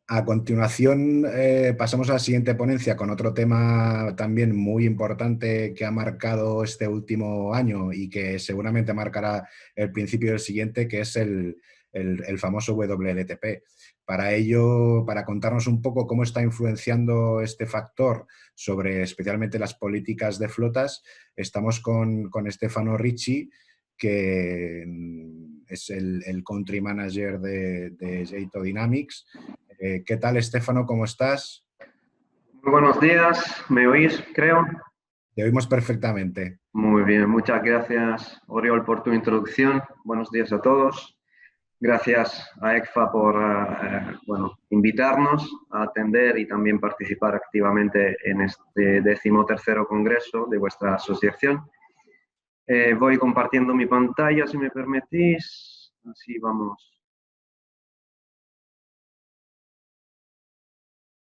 A continuación, pasamos a la siguiente ponencia con otro tema también muy importante que ha marcado este último año y que seguramente marcará el principio del siguiente, que es el famoso WLTP. Para ello, para contarnos un poco cómo está influenciando este factor sobre especialmente las políticas de flotas, estamos con Stefano Ricci, que es el country manager de Jato Dynamics. ¿Qué tal, Estefano? ¿Cómo estás? Muy buenos días, ¿me oís, creo? Te oímos perfectamente. Muy bien, muchas gracias, Oriol, por tu introducción. Buenos días a todos. Gracias a ECFA por invitarnos a atender y también participar activamente en este 13º Congreso de vuestra asociación. Voy compartiendo mi pantalla, si me permitís. Así vamos.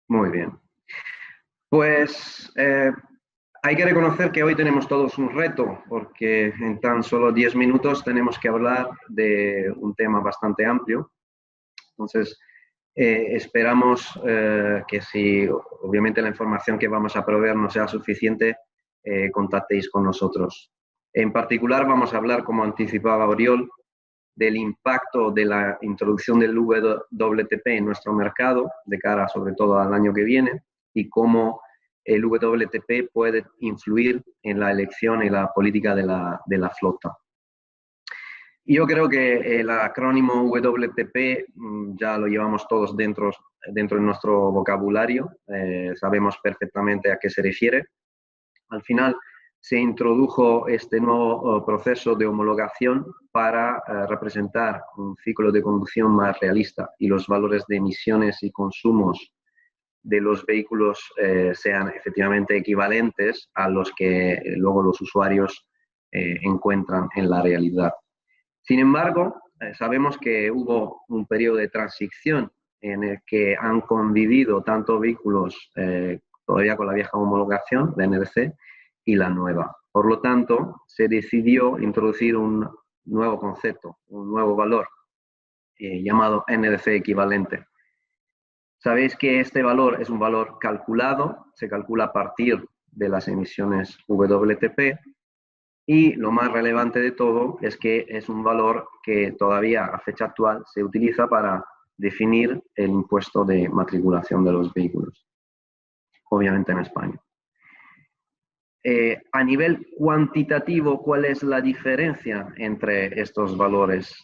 Muy bien. Pues hay que reconocer que hoy tenemos todos un reto, porque en tan solo 10 minutos tenemos que hablar de un tema bastante amplio. Entonces, esperamos que si obviamente la información que vamos a proveer no sea suficiente, contactéis con nosotros. En particular vamos a hablar, como anticipaba Oriol, del impacto de la introducción del WTP en nuestro mercado, de cara sobre todo al año que viene, y cómo el WTP puede influir en la elección y la política de la flota. Yo creo que el acrónimo WTP ya lo llevamos todos dentro de nuestro vocabulario, sabemos perfectamente a qué se refiere. Al final se introdujo este nuevo proceso de homologación para representar un ciclo de conducción más realista y los valores de emisiones y consumos de los vehículos sean efectivamente equivalentes a los que luego los usuarios encuentran en la realidad. Sin embargo, sabemos que hubo un periodo de transición en el que han convivido tanto vehículos todavía con la vieja homologación, la NDC, y la nueva. Por lo tanto, se decidió introducir un nuevo concepto, un nuevo valor llamado NDC equivalente. Sabéis que este valor es un valor calculado, se calcula a partir de las emisiones WTP, y lo más relevante de todo es que es un valor que todavía a fecha actual se utiliza para definir el impuesto de matriculación de los vehículos, obviamente en España. A nivel cuantitativo, ¿cuál es la diferencia entre estos valores?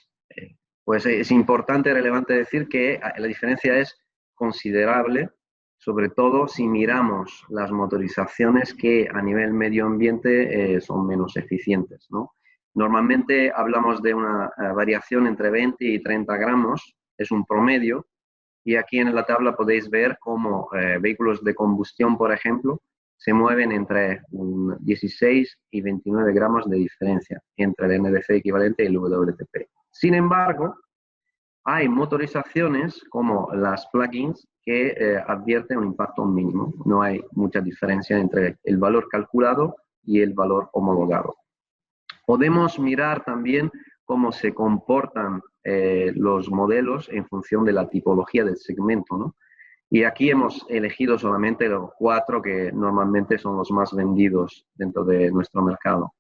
Pues es importante y relevante decir que la diferencia es considerable, sobre todo si miramos las motorizaciones que a nivel medio ambiente son menos eficientes, ¿no? Normalmente hablamos de una variación entre 20 y 30 gramos, es un promedio, y aquí en la tabla podéis ver cómo vehículos de combustión, por ejemplo, se mueven entre 16 y 29 gramos de diferencia entre el NDC equivalente y el WTP. Sin embargo, hay motorizaciones como las plug-ins que advierten un impacto mínimo. No hay mucha diferencia entre el valor calculado y el valor homologado. Podemos mirar también cómo se comportan los modelos en función de la tipología del segmento, ¿no? Y aquí hemos elegido solamente los 4 que normalmente son los más vendidos dentro de nuestro mercado.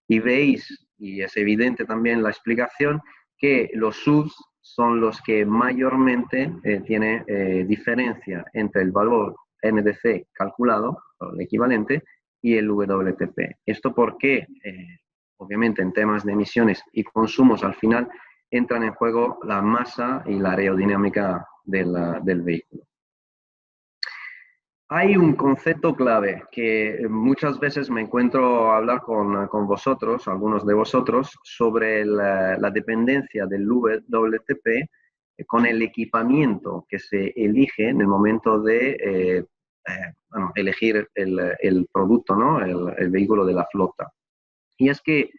Y veis, y es evidente también la explicación, que los SUVs son los que mayormente tienen diferencia entre el valor NDC calculado, el equivalente, y el WTP. Esto porque, obviamente, en temas de emisiones y consumos, al final entran en juego la masa y la aerodinámica del vehículo. Hay un concepto clave que muchas veces me encuentro a hablar con vosotros, algunos de vosotros, sobre la dependencia del WTP con el equipamiento que se elige en el momento de elegir el producto, ¿no? el vehículo de la flota. Y es que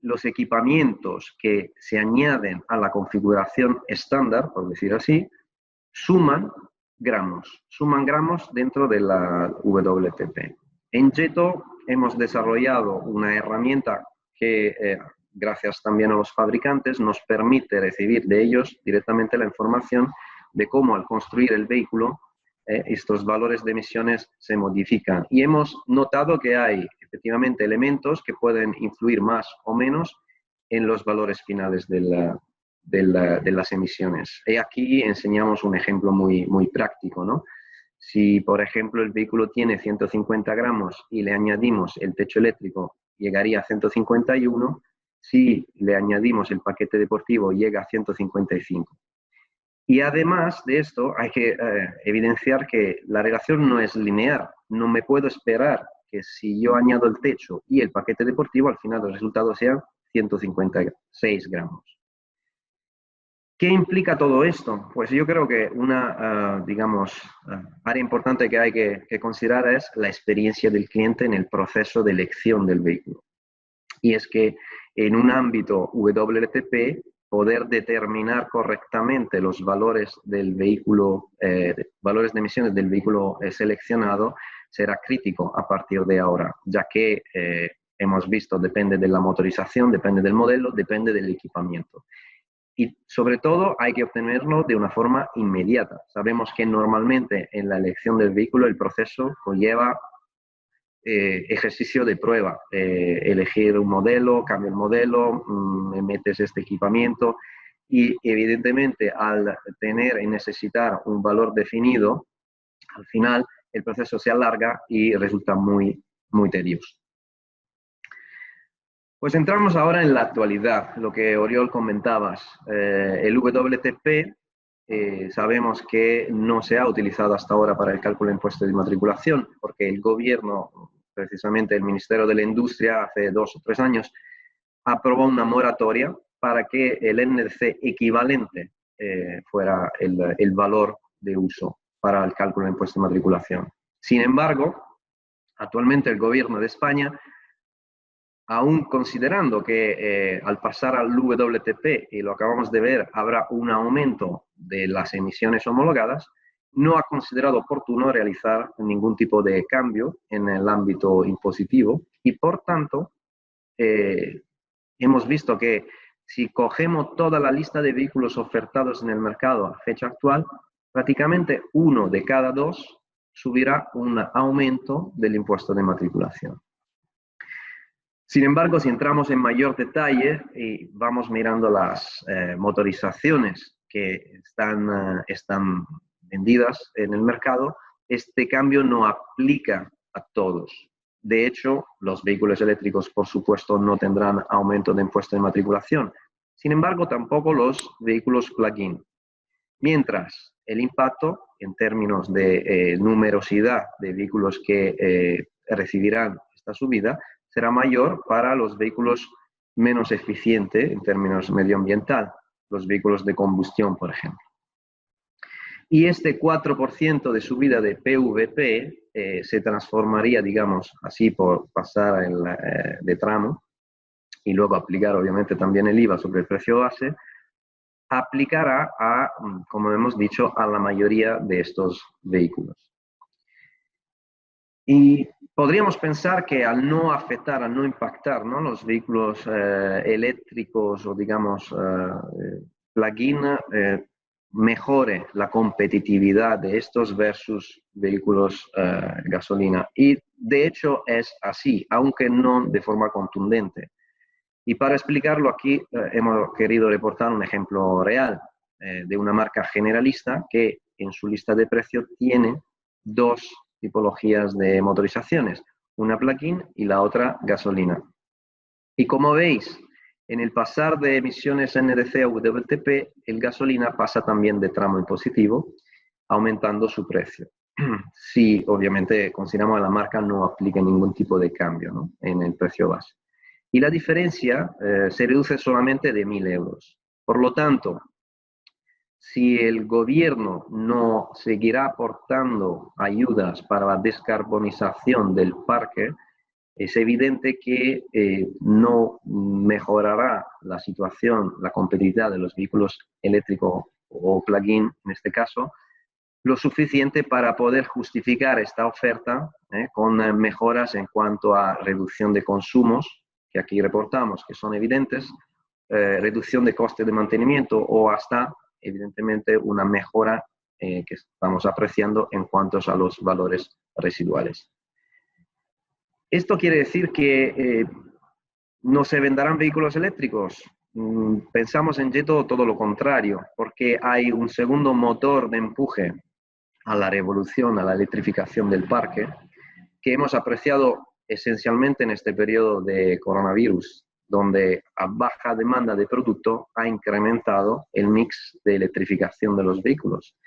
los equipamientos que se añaden a la configuración estándar, por decir así, suman gramos dentro de la WTP. En Jato hemos desarrollado una herramienta que, gracias también a los fabricantes, nos permite recibir de ellos directamente la información de cómo al construir el vehículo estos valores de emisiones se modifican. Y hemos notado que hay efectivamente elementos que pueden influir más o menos en los valores finales de las emisiones. Y aquí enseñamos un ejemplo muy práctico, ¿no? Si, por ejemplo, el vehículo tiene 150 gramos y le añadimos el techo eléctrico, llegaría a 151. Si le añadimos el paquete deportivo, llega a 155. Y además de esto, hay que evidenciar que la relación no es lineal. No me puedo esperar que si yo añado el techo y el paquete deportivo, al final el resultado sea 156 gramos. ¿Qué implica todo esto? Pues yo creo que una, área importante que hay que considerar es la experiencia del cliente en el proceso de elección del vehículo. Y es que en un ámbito WLTP, poder determinar correctamente los valores del vehículo, valores de emisiones del vehículo seleccionado, será crítico a partir de ahora, ya que hemos visto, depende de la motorización, depende del modelo, depende del equipamiento. Y sobre todo hay que obtenerlo de una forma inmediata. Sabemos que normalmente en la elección del vehículo el proceso conlleva ejercicio de prueba, elegir un modelo, cambio el modelo, metes este equipamiento y evidentemente al tener y necesitar un valor definido, al final el proceso se alarga y resulta muy tedioso. Pues entramos ahora en la actualidad, lo que Oriol comentabas. El WLTP sabemos que no se ha utilizado hasta ahora para el cálculo de impuestos de matriculación, porque el gobierno, precisamente el Ministerio de la Industria, hace 2 o 3 años, aprobó una moratoria para que el NDC equivalente fuera el valor de uso para el cálculo de impuestos de matriculación. Sin embargo, actualmente el gobierno de España, aún considerando que al pasar al WLTP, y lo acabamos de ver, habrá un aumento de las emisiones homologadas, no ha considerado oportuno realizar ningún tipo de cambio en el ámbito impositivo y, por tanto, hemos visto que si cogemos toda la lista de vehículos ofertados en el mercado a fecha actual, prácticamente 1 de cada 2 subirá un aumento del impuesto de matriculación. Sin embargo, si entramos en mayor detalle y vamos mirando las motorizaciones que están vendidas en el mercado, este cambio no aplica a todos. De hecho, los vehículos eléctricos, por supuesto, no tendrán aumento de impuesto de matriculación. Sin embargo, tampoco los vehículos plug-in. Mientras el impacto en términos de numerosidad de vehículos que recibirán esta subida será mayor para los vehículos menos eficientes en términos medioambiental, los vehículos de combustión, por ejemplo. Y este 4% de subida de PVP se transformaría, digamos, así por pasar de tramo y luego aplicar obviamente también el IVA sobre el precio base, aplicará a, como hemos dicho, a la mayoría de estos vehículos. Y podríamos pensar que al no afectar, al no impactar, ¿no?, los vehículos eléctricos o, digamos, plug-in, mejore la competitividad de estos versus vehículos gasolina. Y de hecho es así, aunque no de forma contundente. Y para explicarlo aquí hemos querido reportar un ejemplo real de una marca generalista que en su lista de precios tiene 2 tipologías de motorizaciones, una plug-in y la otra gasolina. Y como veis, en el pasar de emisiones NDC a WLTP, el gasolina pasa también de tramo impositivo, aumentando su precio. Si obviamente consideramos que la marca no aplica ningún tipo de cambio, ¿no?, en el precio base. Y la diferencia se reduce solamente de 1.000 euros. Por lo tanto, si el gobierno no seguirá aportando ayudas para la descarbonización del parque, es evidente que no mejorará la situación, la competitividad de los vehículos eléctricos o plug-in, en este caso, lo suficiente para poder justificar esta oferta con mejoras en cuanto a reducción de consumos, que aquí reportamos que son evidentes, reducción de coste de mantenimiento o hasta evidentemente una mejora que estamos apreciando en cuanto a los valores residuales. ¿Esto quiere decir que no se venderán vehículos eléctricos? Pensamos en Jeto todo lo contrario, porque hay un segundo motor de empuje a la revolución, a la electrificación del parque, que hemos apreciado esencialmente en este periodo de coronavirus, donde a baja demanda de producto ha incrementado el mix de electrificación de los vehículos.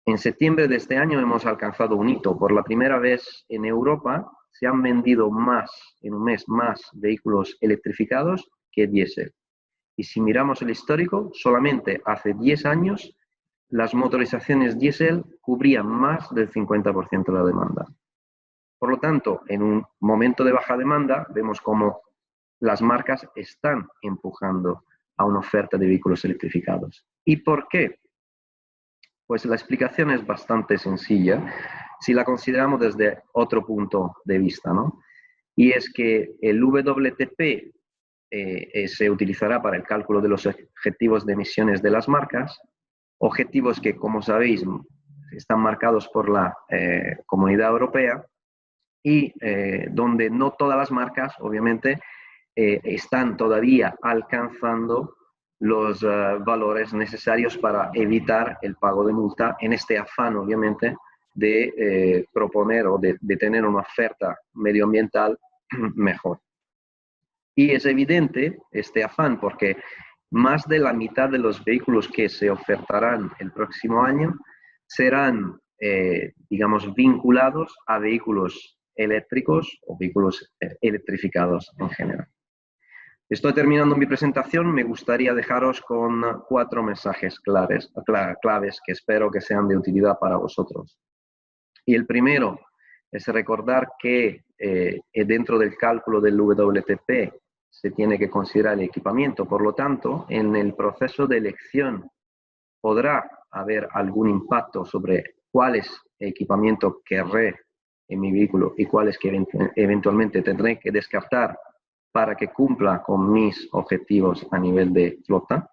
En septiembre de este año hemos alcanzado un hito. Por la primera vez en Europa se han vendido más, en un mes, más vehículos electrificados que diésel. Y si miramos el histórico, solamente hace 10 años las motorizaciones diésel cubrían más del 50% de la demanda. Por lo tanto, en un momento de baja demanda, vemos cómo las marcas están empujando a una oferta de vehículos electrificados. ¿Y por qué? Pues la explicación es bastante sencilla si la consideramos desde otro punto de vista, ¿no? Y es que el WLTP se utilizará para el cálculo de los objetivos de emisiones de las marcas, objetivos que, como sabéis, están marcados por la Comunidad Europea y donde no todas las marcas, obviamente, están todavía alcanzando los valores necesarios para evitar el pago de multa en este afán, obviamente, de proponer o de tener una oferta medioambiental mejor. Y es evidente este afán porque más de la mitad de los vehículos que se ofertarán el próximo año serán, digamos, vinculados a vehículos eléctricos o vehículos electrificados en general. Estoy terminando mi presentación. Me gustaría dejaros con 4 mensajes claves que espero que sean de utilidad para vosotros. Y el primero es recordar que dentro del cálculo del WLTP se tiene que considerar el equipamiento. Por lo tanto, en el proceso de elección podrá haber algún impacto sobre cuáles equipamiento querré en mi vehículo y cuáles que eventualmente tendré que descartar para que cumpla con mis objetivos a nivel de flota.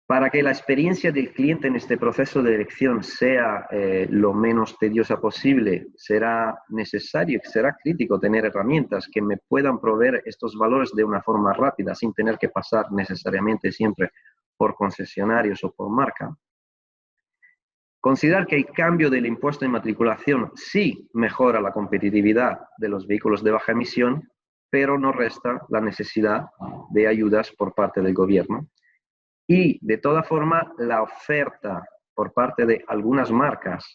Para que la experiencia del cliente en este proceso de elección sea lo menos tediosa posible, será necesario, será crítico tener herramientas que me puedan proveer estos valores de una forma rápida, sin tener que pasar necesariamente siempre por concesionarios o por marca. Considerar que el cambio del impuesto de matriculación sí mejora la competitividad de los vehículos de baja emisión, pero no resta la necesidad de ayudas por parte del gobierno. Y, de todas formas, la oferta por parte de algunas marcas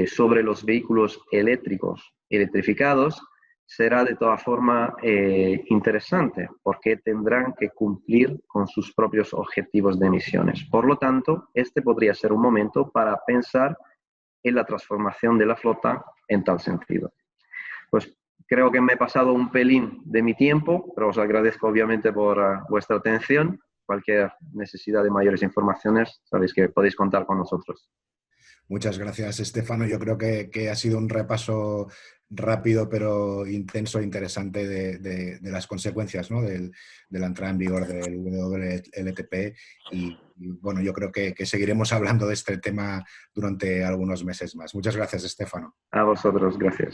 sobre los vehículos electrificados, será de todas formas interesante, porque tendrán que cumplir con sus propios objetivos de emisiones. Por lo tanto, este podría ser un momento para pensar en la transformación de la flota en tal sentido. Pues creo que me he pasado un pelín de mi tiempo, pero os agradezco obviamente por vuestra atención. Cualquier necesidad de mayores informaciones, sabéis que podéis contar con nosotros. Muchas gracias, Estefano. Yo creo que ha sido un repaso rápido, pero intenso e interesante de las consecuencias, ¿no? de la entrada en vigor del WLTP. Y bueno, yo creo que seguiremos hablando de este tema durante algunos meses más. Muchas gracias, Estefano. A vosotros, gracias.